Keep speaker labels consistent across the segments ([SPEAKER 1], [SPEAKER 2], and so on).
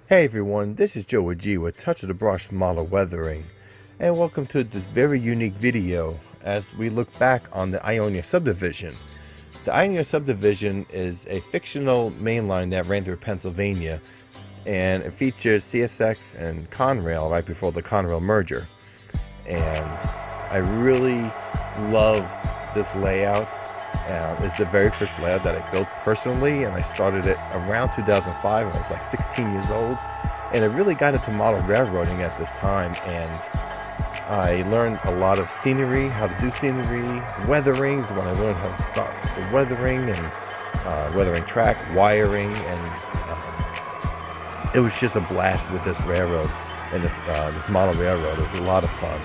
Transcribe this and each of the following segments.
[SPEAKER 1] Hey everyone, this is Joe G with Touch of the Brush Model Weathering, and welcome to this very unique video as we look back on the Ionia Subdivision. The Ionia Subdivision is a fictional main line that ran through Pennsylvania, and it features CSX and Conrail right before the Conrail merger. And I really love this layout. It's the very first layout that I built personally, and I started it around 2005. I was like 16 years old, and I really got into model railroading at this time, and I learned a lot of scenery, how to do scenery. Weathering is when I learned how to start the weathering and weathering track, wiring, and it was just a blast with this railroad and this model railroad. It was a lot of fun.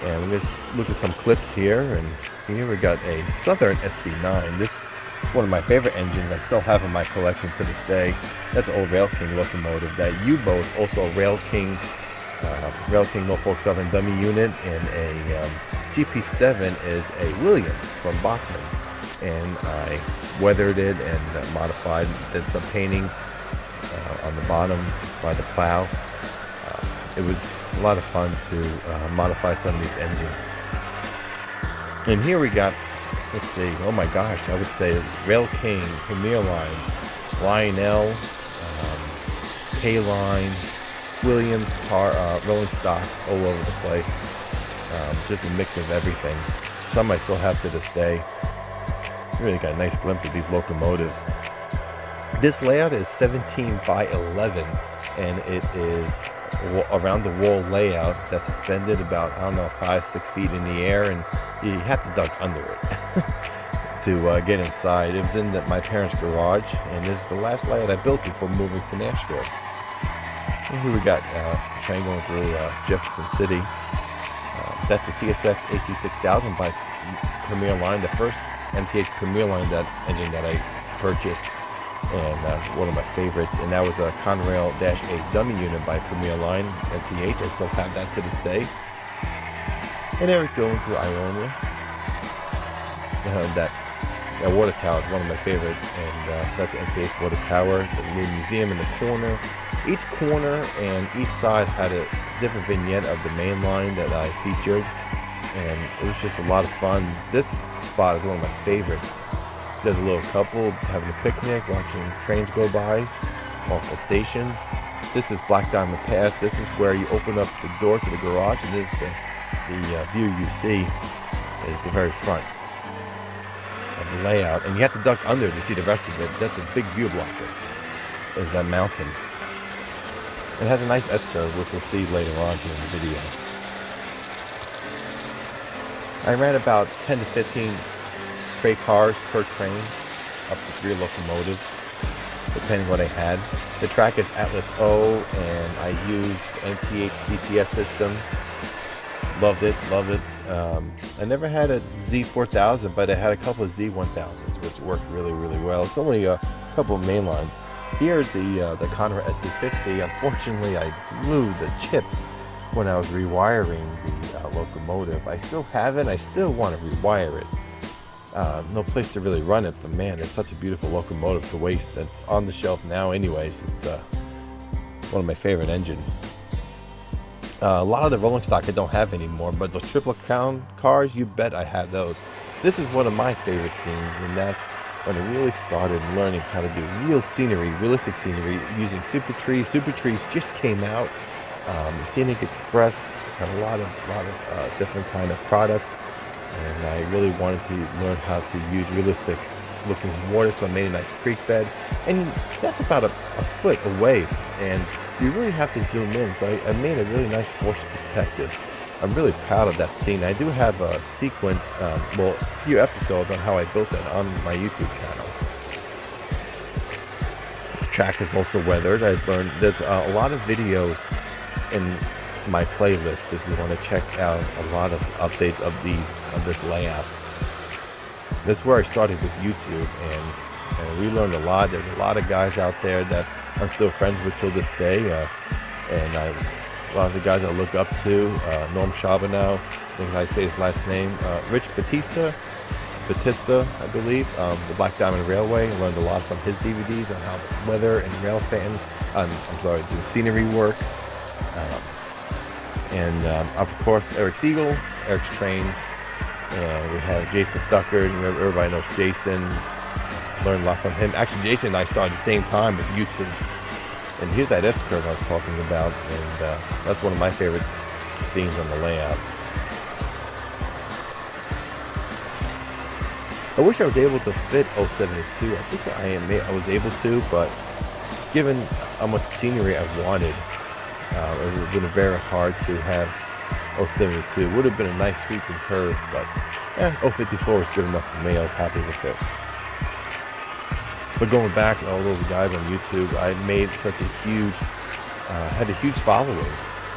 [SPEAKER 1] And let's look at some clips here, and here we got a Southern SD9. This is one of my favorite engines. I still have in my collection to this day. That's an old Rail King locomotive. That U-boat's also a Rail King Norfolk Southern dummy unit, and a GP7 is a Williams from Bachmann. And I weathered it and modified, did some painting on the bottom by the plow. It was a lot of fun to modify some of these engines. And here we got, let's see, oh my gosh, I would say Rail King, Premier Line, Lionel, K-Line, Williams, rolling stock all over the place. Just a mix of everything. Some I still have to this day. Really got a nice glimpse of these locomotives. This layout is 17 by 11, and it is around the wall layout that's suspended about, 5-6 feet in the air, and you have to duck under it to get inside. It was in my parents' garage, and this is the last layout I built before moving to Nashville. And here we got a train going through Jefferson City. That's a CSX AC6000 by Premier Line, the first MTH Premier Line engine that I purchased. And that's one of my favorites, and that was a Conrail-8 dummy unit by Premier Line MTH. I still have that to this day. And Eric going through Ionia. That water tower is one of my favorite, and that's MTH water tower. There's a little museum in the corner. Each corner and each side had a different vignette of the main line that I featured, and it was just a lot of fun. This spot is one of my favorites. There's a little couple having a picnic, watching trains go by off the station. This is Black Diamond Pass. This is where you open up the door to the garage, and this is the view you see is the very front of the layout. And you have to duck under to see the rest of it. That's a big view blocker. There's that mountain. It has a nice S-curve, which we'll see later on here in the video. I ran about 10 to 15 freight cars per train, up to 3 locomotives, depending what I had. The track is Atlas O, and I used MTH DCS system. Loved it. I never had a Z4000, but I had a couple of Z1000s, which worked really, really well. It's only a couple of main lines. Here's the Conrail SC50. Unfortunately, I blew the chip when I was rewiring the locomotive. I still have it. I still want to rewire it. No place to really run it, but man, it's such a beautiful locomotive to waste. It's on the shelf now anyways. It's one of my favorite engines. A lot of the rolling stock I don't have anymore, but those triple crown cars, you bet I have those. This is one of my favorite scenes, and that's when I really started learning how to do real scenery, realistic scenery, using Super Trees. Super Trees just came out. Scenic Express had a lot of different kind of products. And I really wanted to learn how to use realistic looking water, so I made a nice creek bed, and that's about a foot away, and you really have to zoom in, so I made a really nice forced perspective. I'm really proud of that scene. I do have a sequence, a few episodes on how I built that on my YouTube channel. The track is also weathered. I learned there's a lot of videos in my playlist if you want to check out a lot of updates of this layout. This is where I started with YouTube, and we learned a lot. There's a lot of guys out there that I'm still friends with till this day, and a lot of the guys I look up to, Norm Chabanow, I think I say his last name, Rich Batista, I believe, the Black Diamond Railway. I learned a lot from his DVDs on how the weather and rail fan I'm sorry, doing scenery work. And of course, Eric Siegel, Eric's Trains. And we have Jason Stuckert. Everybody knows Jason. Learned a lot from him. Actually, Jason and I started at the same time with YouTube. And here's that S-curve I was talking about. And that's one of my favorite scenes on the layout. I wish I was able to fit 072. I think I was able to, but given how much scenery I wanted, it would have been very hard to have 072. It would have been a nice sweeping curve, but 054 was good enough for me. I was happy with it. But going back, all those guys on YouTube, I made such a huge, had a huge following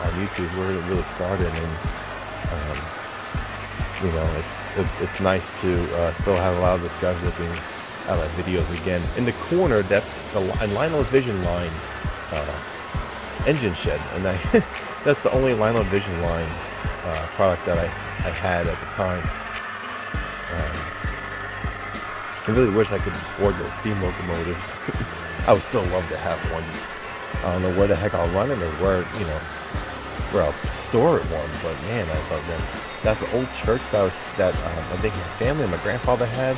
[SPEAKER 1] on YouTube where it really started, and you know, it's nice to still have a lot of those guys looking at my videos again. In the corner, that's the Lionel Vision line engine shed, and that's the only Lionel Vision line product that I had at the time. I really wish I could afford those steam locomotives. I would still love to have one. I don't know where the heck I'll run it or where I'll store it one, but man, I love them. That's an old church that I think my family and my grandfather had.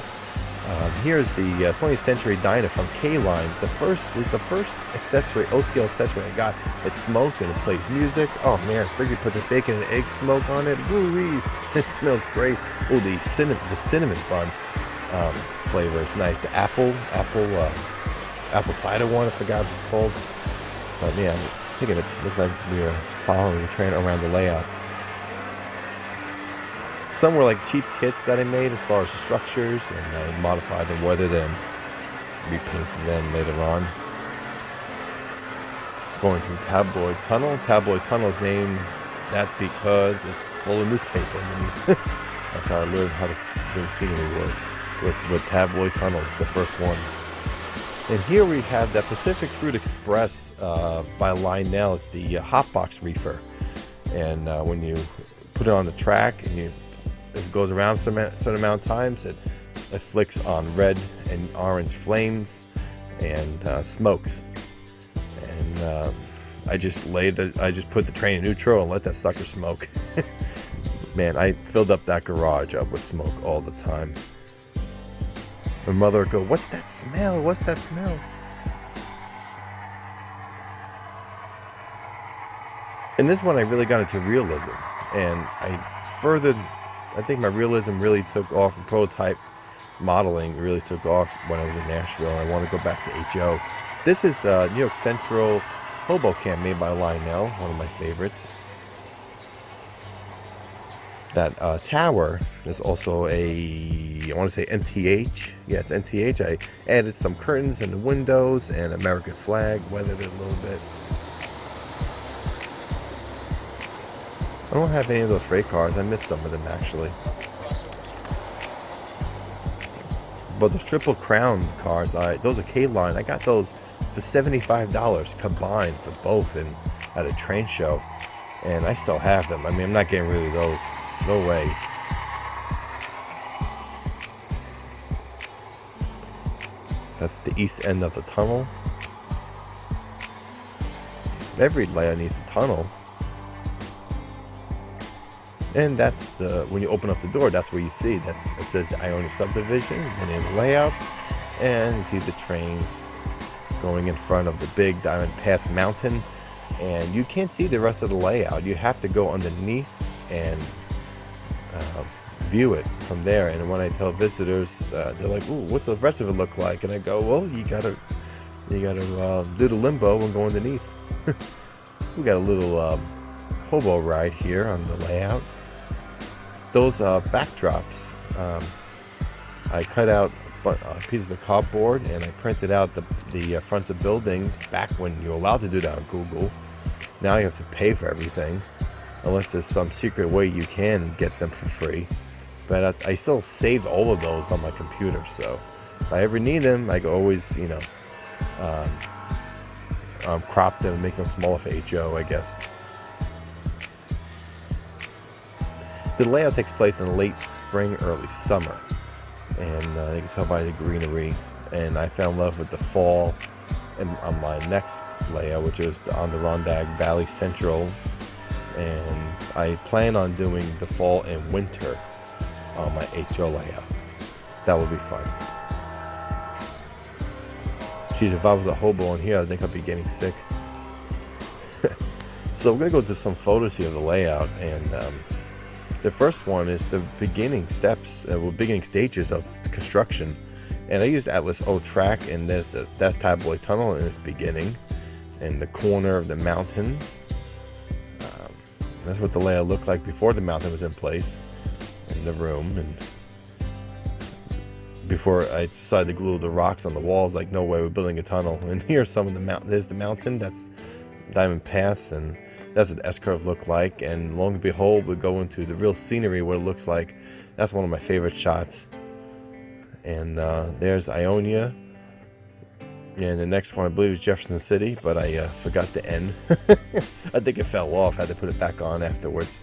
[SPEAKER 1] Here's the 20th Century Diner from K-Line. The first accessory, O-scale accessory I got. It smokes and it plays music. Oh man, especially put the bacon and egg smoke on it. Woo-wee. It smells great. Oh, the cinnamon bun flavor is nice. The apple cider one, I forgot what it's called. But yeah, I'm thinking it looks like we are following the train around the layout. Some were like cheap kits that I made as far as the structures, and I modified them, weathered them, repainted them later on. Going to the Tabloid Tunnel. Tabloid Tunnel is named that because it's full of newspaper underneath. That's how I learned how to do scenery work. With Tabloid Tunnel, it's the first one. And here we have the Pacific Fruit Express by Lionel. It's the hotbox reefer. And when you put it on the track and if it goes around a certain amount of times, it flicks on red and orange flames and smokes. And I just put the train in neutral and let that sucker smoke. Man, I filled up that garage up with smoke all the time. My mother would go, "What's that smell? What's that smell?" And this one I really got into realism, and I think my realism really took off, and prototype modeling really took off when I was in Nashville, and I want to go back to HO. This is New York Central Hobo Camp made by Lionel, one of my favorites. That tower is also I want to say NTH. Yeah, it's NTH. I added some curtains in the windows and American flag, weathered it a little bit. I don't have any of those freight cars. I missed some of them actually. But those Triple Crown cars, those are K-Line. I got those for $75 combined for both at a train show. And I still have them. I mean, I'm not getting rid of those. No way. That's the east end of the tunnel. Every layout needs a tunnel. And that's when you open up the door, that's where you see. It says the Ionia Subdivision, the name of the layout. And you see the trains going in front of the big Diamond Pass Mountain. And you can't see the rest of the layout. You have to go underneath and view it from there. And when I tell visitors, they're like, "Ooh, what's the rest of it look like?" And I go, "Well, you gotta do the limbo and go underneath." We got a little hobo ride here on the layout. Those backdrops, I cut out pieces of cardboard and I printed out the fronts of buildings back when you're allowed to do that on Google. Now you have to pay for everything, unless there's some secret way you can get them for free. But I still saved all of those on my computer, so if I ever need them, I can always, crop them and make them smaller for HO, I guess. The layout takes place in late spring, early summer, and you can tell by the greenery. And I fell in love with the fall on my next layout, which is the Adirondack Valley Central, and I plan on doing the fall and winter on my HO layout. That will be fun. Geez, if I was a hobo in here, I think I'd be getting sick. So we're going to go to some photos here of the layout, and the first one is the beginning steps, beginning stages of the construction. And I used Atlas O track, and that's Taboy Tunnel in its beginning, and the corner of the mountains. That's what the layout looked like before the mountain was in place in the room, and before I decided to glue the rocks on the walls. Like, no way, we're building a tunnel. And here's some of the mountain. There's the mountain. That's Diamond Pass, and that's what the S-curve looked like. And lo and behold, we go into the real scenery, what it looks like. That's one of my favorite shots. And there's Ionia, and the next one I believe is Jefferson City, but I forgot the N. I think it fell off. Had to put it back on afterwards.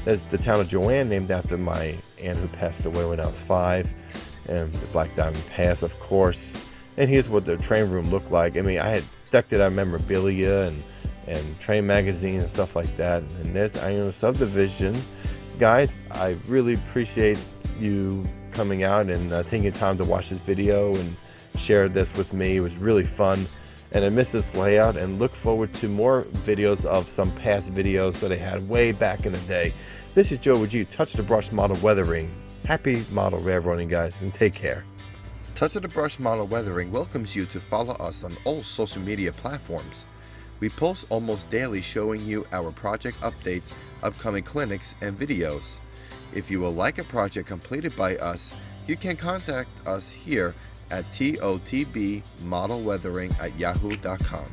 [SPEAKER 1] There's the town of Joanne, named after my aunt who passed away when I was 5, and the Black Diamond Pass, of course. And here's what the train room looked like. I mean, I had decked it out memorabilia and train magazines and stuff like that. And there's the Ionia Subdivision. Guys, I really appreciate you coming out and taking time to watch this video and share this with me. It was really fun, and I miss this layout and look forward to more videos of some past videos that I had way back in the day. This is Joe with you, Touch of the Brush Model Weathering. Happy model railroading, guys, and take care. Touch of the Brush Model Weathering welcomes you to follow us on all social media platforms. We post almost daily showing you our project updates, upcoming clinics, and videos. If you will like a project completed by us, you can contact us here at TOTBModelWeathering@yahoo.com.